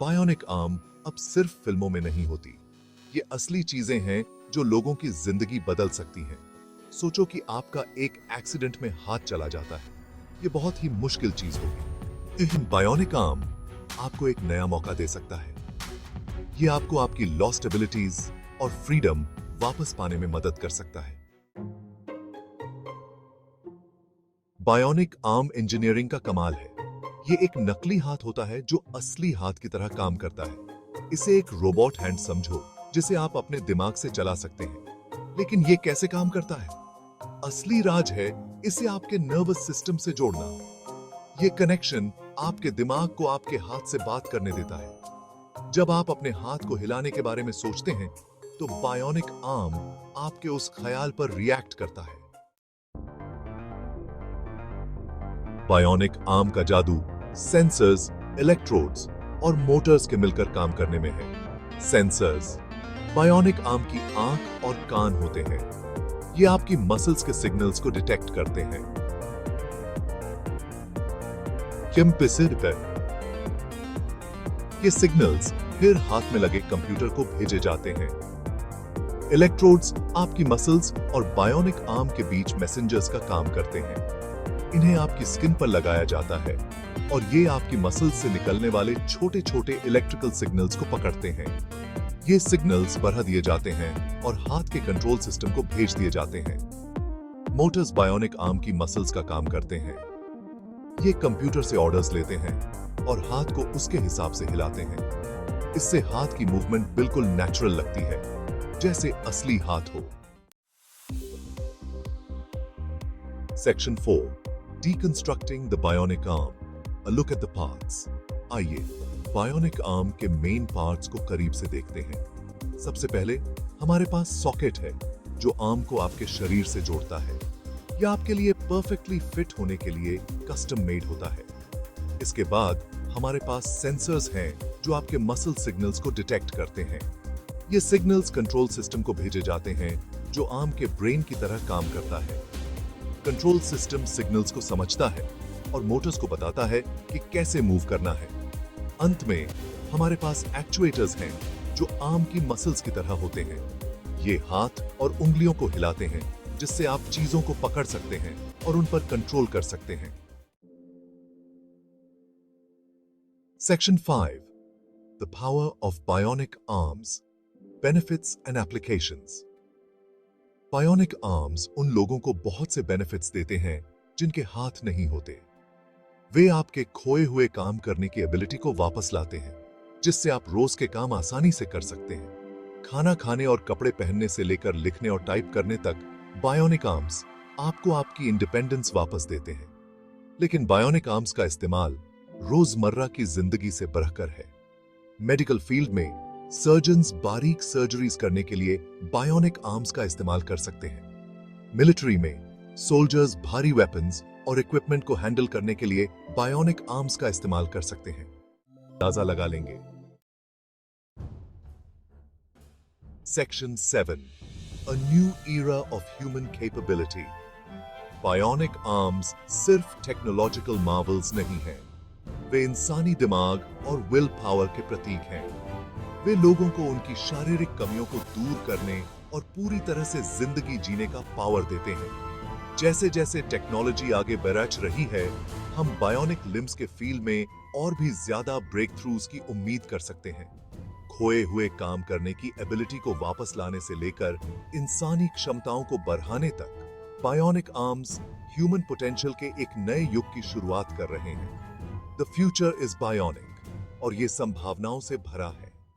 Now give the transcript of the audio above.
Bionic arm अब सिर्फ फिल्मों में नहीं होती। ये असली चीजें हैं जो लोगों की जिंदगी बदल सकती हैं। सोचो कि आपका एक एक्सीडेंट में हाथ चला जाता है। ये बहुत ही मुश्किल चीज होगी, लेकिन बायोनिक आर्म आपको एक नया मौका दे सकता है। ये आपको आपकी लॉस्ट एबिलिटीज और फ्रीडम वापस पाने में मदद कर सकता है। बायोनिक आर्म इंजीनियरिंग का कमाल है। ये एक नकली हाथ होता है जो असली हाथ की तरह काम करता है। इसे एक रोबोट हैंड समझो जिसे आप अपने दिमाग से चला सकते हैं। लेकिन ये कैसे काम करता है? असली राज है इसे आपके नर्वस सिस्टम से जोड़ना। ये कनेक्शन आपके दिमाग को आपके हाथ से बात करने देता है। जब आप अपने हाथ को हिलाने के बारे में सोचते हैं तो बायोनिक आर्म आपके उस ख्याल पर रिएक्ट करता है। बायोनिक आर्म का जादू सेंसर्स, इलेक्ट्रोड्स और मोटर्स के मिलकर काम करने में है। सेंसर्स बायोनिक आर्म की आंख और कान होते हैं। ये आपकी मसल्स के सिग्नल्स को डिटेक्ट करते हैं। ये सिग्नल्स फिर हाथ में लगे कंप्यूटर को भेजे जाते हैं। इलेक्ट्रोड्स आपकी मसल्स और बायोनिक आर्म के बीच मैसेंजर्स का काम करते हैं। इन्हें आपकी स्किन पर लगाया जाता है और ये आपकी मसल्स से निकलने वाले छोटे छोटे इलेक्ट्रिकल सिग्नल्स को पकड़ते हैं। ये सिग्नल्स बढ़ा दिए जाते हैं और हाथ के कंट्रोल सिस्टम को भेज दिए जाते हैं। मोटर्स बायोनिक आर्म की मसल्स का काम करते हैं। ये कंप्यूटर से ऑर्डर्स लेते हैं और हाथ को उसके हिसाब से हिलाते हैं। इससे हाथ की मूवमेंट बिल्कुल नेचुरल लगती है, जैसे असली हाथ हो। Section 4 Deconstructing the Bionic Arm. A look at the parts. आइए बायोनिक आर्म के मेन पार्ट्स को करीब से देखते हैं। सबसे पहले हमारे पास सॉकेट है जो आर्म को आपके शरीर से जोड़ता है। यह आपके लिए परफेक्टली फिट होने के लिए कस्टम मेड होता है। इसके बाद हमारे पास सेंसर्स हैं जो आपके मसल सिग्नल्स को डिटेक्ट करते हैं। ये सिग्नल्स कंट्रोल सिस्टम को भेजे जाते हैं जो आर्म के ब्रेन की तरह काम करता है। कंट्रोल सिस्टम सिग्नल्स को समझता है और मोटर्स को बताता है कि कैसे मूव करना है। अंत में हमारे पास एक्चुएटर्स हैं जो आर्म की मसल्स की तरह होते हैं। ये हाथ और उंगलियों को हिलाते हैं जिससे आप चीजों को पकड़ सकते हैं और उन पर कंट्रोल कर सकते हैं। Section 5 the power of bionic arms, benefits and applications. Bionic arms उन लोगों को बहुत से बेनिफिट्स देते हैं जिनके हाथ नहीं होते। वे आपके खोए हुए काम करने की एबिलिटी को वापस लाते हैं, जिससे आप रोज के काम आसानी से कर सकते हैं। खाना खाने और कपड़े पहनने से लेकर लिखने और टाइप करने तक बायोनिक आर्म्स आपको आपकी इंडिपेंडेंस वापस देते हैं। लेकिन बायोनिक आर्म्स का इस्तेमाल रोजमर्रा की जिंदगी से बढ़कर है। मेडिकल फील्ड में सर्जन्स बारीक सर्जरीज करने के लिए बायोनिक आर्म्स का इस्तेमाल कर सकते हैं। मिलिट्री में सोल्जर्स भारी वेपन्स और इक्विपमेंट को हैंडल करने के लिए बायोनिक आर्म्स का इस्तेमाल कर सकते हैं। अंदाजा लगा लेंगे। Section 7 a new era of human capability. Bionic arms सिर्फ टेक्नोलॉजिकल मार्वल्स नहीं हैं, वे इंसानी दिमाग और विल पावर के प्रतीक हैं। वे लोगों को उनकी शारीरिक कमियों को दूर करने और पूरी तरह से जिंदगी जीने का पावर देते हैं। जैसे जैसे टेक्नोलॉजी आगे बढ़ रही है, हम बायोनिक लिम्स के फील्ड में और भी ज्यादा ब्रेक थ्रूज की उम्मीद कर सकते हैं। खोए हुए काम करने की एबिलिटी को वापस लाने से लेकर इंसानी क्षमताओं को बढ़ाने तक बायोनिक आर्म्स ह्यूमन पोटेंशियल के एक नए युग की शुरुआत कर रहे हैं। द फ्यूचर इज बायोनिक और ये संभावनाओं से भरा है।